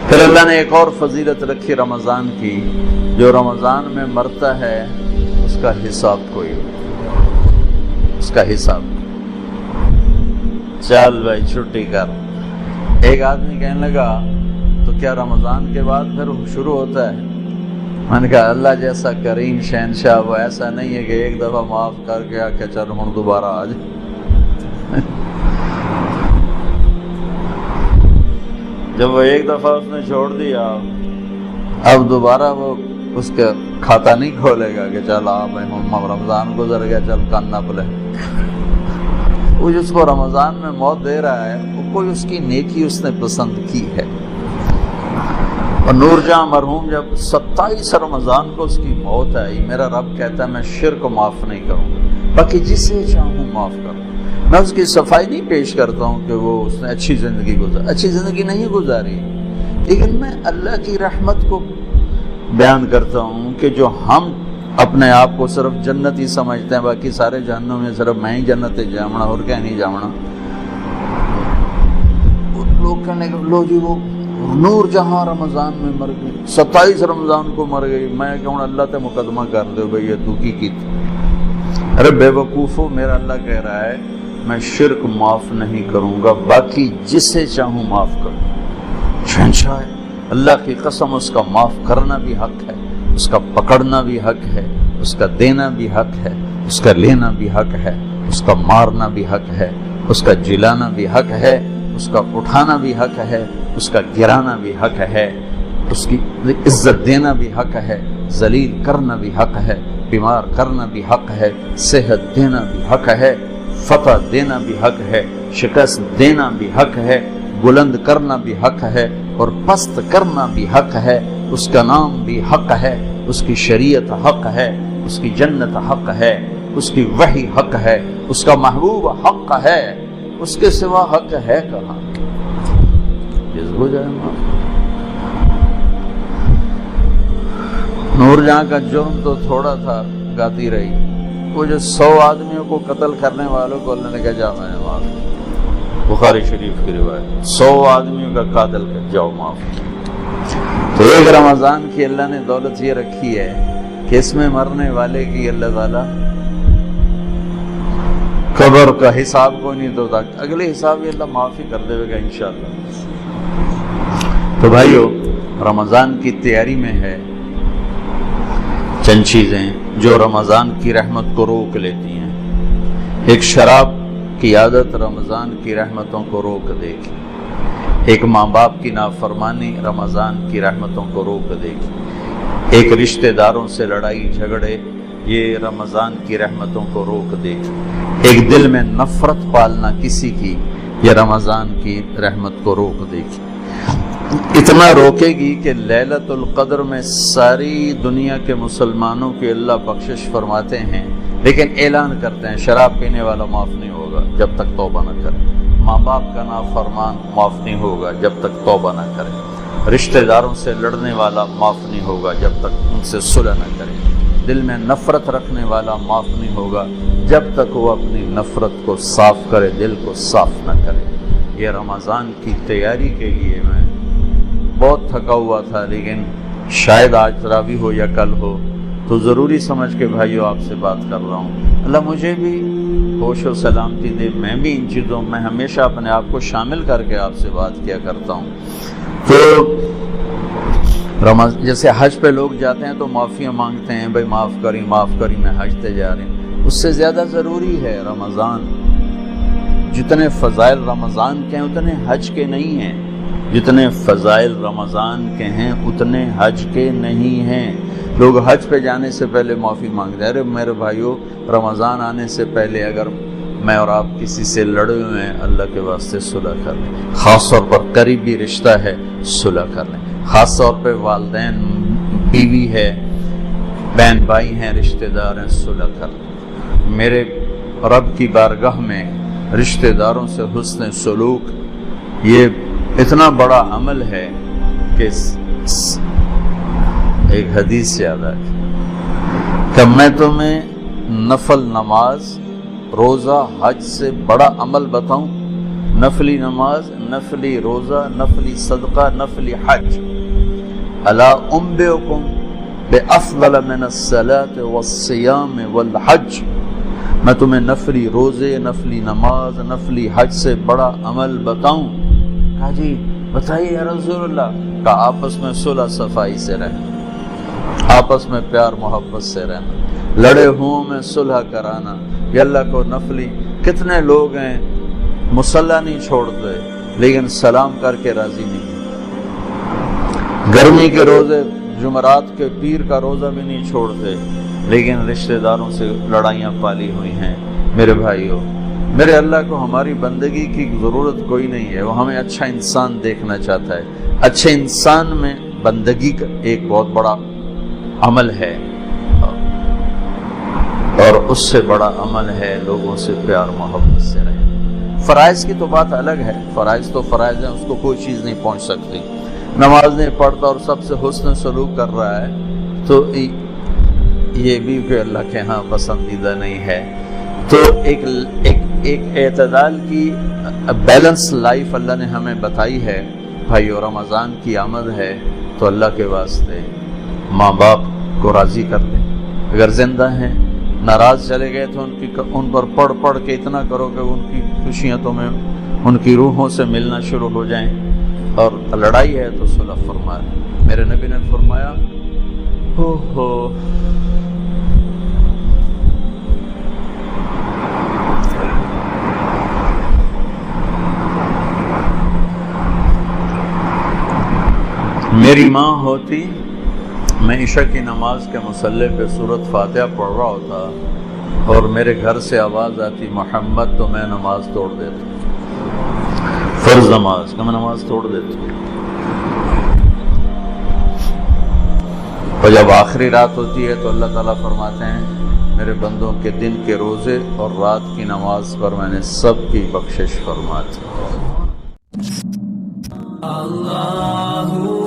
پھر اللہ نے ایک اور فضیلت رکھی رمضان کی، جو رمضان میں مرتا ہے اس کا حساب کوئی، اس کا حساب، چل بھائی چھٹی کر۔ ایک آدمی کہنے لگا تو کیا رمضان کے بعد پھر شروع ہوتا ہے؟ میں نے کہا اللہ جیسا کریم شہنشاہ وہ ایسا نہیں ہے کہ ایک دفعہ معاف کر کے آ کے چل ہوں دوبارہ آ جائے۔ جب وہ ایک دفعہ اس نے چھوڑ دیا، اب دوبارہ وہ اس کا کھاتا نہیں کھولے گا کہ چل آپ رمضان گزر گیا چل کان نہ پلے۔ وہ جس کو رمضان میں موت دے رہا ہے وہ کوئی اس کی نیکی اس نے پسند کی ہے۔ اور نور جہاں مرحوم جب 27 رمضان کو اس کی موت آئی، میرا رب کہتا ہے میں شرک کو معاف نہیں کروں گا، باقی جسے چاہوں معاف کروں۔ میں اس کی صفائی نہیں پیش کرتا ہوں کہ وہ اس نے اچھی زندگی گزاری، اچھی زندگی نہیں گزاری، لیکن میں اللہ کی رحمت کو بیان کرتا ہوں کہ جو ہم اپنے آپ کو صرف جنتی سمجھتے ہیں، باقی سارے جہنم میں صرف میں ہی جنت جامنا اور کیا نہیں جامنا۔ لوگ کہنے کہ لو جی وہ نور جہاں رمضان میں مر گئی، 27 رمضان کو مر گئی، میں کہوں اللہ تے مقدمہ کر دو بھئی یہ تو کی ارے بے وقوفو، میرا اللہ کہہ رہا ہے میں شرک معاف نہیں کروں گا، باقی جسے چاہوں معاف کروں۔ شہنشاہ ہے اللہ کی قسم، اس کا معاف کرنا بھی حق ہے، اس کا پکڑنا بھی حق ہے، اس کا دینا بھی حق ہے، اس کا لینا بھی حق ہے، اس کا مارنا بھی حق ہے، اس کا جلانا بھی حق ہے، اس کا اٹھانا بھی حق ہے، اس کا گرانا بھی حق ہے، اس کی عزت دینا بھی حق ہے، ذلیل کرنا بھی حق ہے، بیمار کرنا بھی حق ہے، صحت دینا بھی حق ہے، فتح دینا بھی حق ہے، شکست دینا بھی حق ہے، بلند کرنا بھی حق ہے اور پست کرنا بھی حق ہے۔ اس کا نام بھی حق ہے، اس کی شریعت حق ہے، اس کی جنت حق ہے، اس کی وحی حق ہے، اس کا محبوب حق ہے، اس کے سوا حق ہے کہاں؟ جذب ہو جائے ماں۔ نور جہاں کا جرم تو تھوڑا تھا، گاتی رہی، وہ جو 100 آدمیوں کو قتل کرنے والوں کو اللہ نے کہا جا میں نے معاف، بخاری شریف کی روایت، 100 آدمیوں کا قاتل کر جاؤ معاف۔ تو ایک رمضان کی اللہ نے دولت یہ رکھی ہے کہ اس میں مرنے والے کی اللہ تعالیٰ قبر کا حساب کو نہیں دوتا، اگلے حساب یہ اللہ معافی کر دے گا انشاءاللہ۔ تو بھائیو رمضان کی تیاری میں ہے چند چیزیں جو رمضان کی رحمت کو روک لیتی ہیں۔ ایک شراب کی عادت رمضان کی رحمتوں کو روک دے گی، ایک ماں باپ کی نافرمانی رمضان کی رحمتوں کو روک دے گی، ایک رشتہ داروں سے لڑائی جھگڑے یہ رمضان کی رحمتوں کو روک دے گی، ایک دل میں نفرت پالنا کسی کی یہ رمضان کی رحمت کو روک دے گی۔ اتنا روکے گی کہ لیلۃ القدر میں ساری دنیا کے مسلمانوں کی اللہ بخشش فرماتے ہیں، لیکن اعلان کرتے ہیں شراب پینے والا معاف نہیں ہوگا جب تک توبہ نہ کرے، ماں باپ کا نافرمان معاف نہیں ہوگا جب تک توبہ نہ کرے، رشتہ داروں سے لڑنے والا معاف نہیں ہوگا جب تک ان سے صلح نہ کرے، دل میں نفرت رکھنے والا معاف نہیں ہوگا جب تک وہ اپنی نفرت کو صاف کرے، دل کو صاف نہ کرے۔ یہ رمضان کی تیاری کے لیے میں بہت تھکا ہوا تھا، لیکن شاید آج تراویح ہو یا کل ہو تو ضروری سمجھ کے بھائیو آپ سے بات کر رہا ہوں۔ اللہ مجھے بھی ہوش و سلامتی دے، میں بھی ان چیزوں میں ہمیشہ اپنے آپ کو شامل کر کے آپ سے بات کیا کرتا ہوں۔ تو جیسے حج پہ لوگ جاتے ہیں تو معافیاں مانگتے ہیں، بھائی معاف کری میں حج تے جا رہے ہیں، اس سے زیادہ ضروری ہے رمضان۔ جتنے فضائل رمضان کے ہیں اتنے حج کے نہیں ہیں، جتنے فضائل رمضان کے ہیں اتنے حج کے نہیں ہیں۔ لوگ حج پہ جانے سے پہلے معافی مانگتے ہیں، ارے میرے بھائیو رمضان آنے سے پہلے اگر میں اور آپ کسی سے لڑے ہوئے ہیں اللہ کے واسطے صلح کر لیں، خاص طور پر قریبی رشتہ ہے صلح کر لیں، خاص طور پہ والدین بیوی ہے بہن بھائی ہیں رشتہ دار ہیں صلح کر لیں۔ میرے رب کی بارگاہ میں رشتہ داروں سے حسن سلوک یہ اتنا بڑا عمل ہے کہ ایک حدیث یاد آئی کہ میں تمہیں نفل نماز روزہ حج سے بڑا عمل بتاؤں؟ نفلی نماز، نفلی روزہ، نفلی صدقہ، نفلی حج. الا انبئکم بافضل من الصلاۃ والصیام والحج، میں تمہیں نفلی روزے، نفلی نماز، نفلی حج سے بڑا عمل بتاؤں؟ کہا جی بتائیے یا رسول اللہ. کہا آپس میں صلح صفائی سے رہنا، آپس میں پیار محبت سے رہنا، لڑے ہوں میں صلح کرانا. یہ اللہ کو نفلی، کتنے لوگ ہیں مصلی نہیں چھوڑتے لیکن سلام کر کے راضی نہیں. گرمی کے روزے، جمعرات کے پیر کا روزہ بھی نہیں چھوڑتے لیکن رشتہ داروں سے لڑائیاں پالی ہوئی ہیں. میرے بھائیوں، میرے اللہ کو ہماری بندگی کی ضرورت کوئی نہیں ہے، وہ ہمیں اچھا انسان دیکھنا چاہتا ہے. اچھے انسان میں بندگی کا ایک بہت بڑا عمل ہے، اور اس سے بڑا عمل ہے لوگوں سے پیار محبت سے رہے. فرائض کی تو بات الگ ہے، فرائض تو فرائض ہیں، اس کو کوئی چیز نہیں پہنچ سکتی. نماز نہیں پڑھتا اور سب سے حسن سلوک کر رہا ہے تو یہ بھی کہ اللہ کے ہاں پسندیدہ نہیں ہے. تو ایک اعتدال کی بیلنس لائف اللہ نے ہمیں بتائی ہے. بھائیو، رمضان کی آمد ہے تو اللہ کے واسطے ماں باپ کو راضی کر لیں. اگر زندہ ہیں، ناراض چلے گئے تو ان پر پڑھ کے اتنا کرو کہ ان کی خوشیاں تمہیں ان کی روحوں سے ملنا شروع ہو جائیں. اور لڑائی ہے تو صلح فرما. میرے نبی نے فرمایا میری ماں ہوتی، میں عشاء کی نماز کے مصلی پہ سورۃ فاتحہ پڑھ رہا ہوتا اور میرے گھر سے آواز آتی محمد، تو میں نماز توڑ دیتا. فرض نماز کا میں نماز توڑ دیتا. اور جب آخری رات ہوتی ہے تو اللہ تعالیٰ فرماتے ہیں میرے بندوں کے دن کے روزے اور رات کی نماز پر میں نے سب کی بخشش فرما دی. اللہ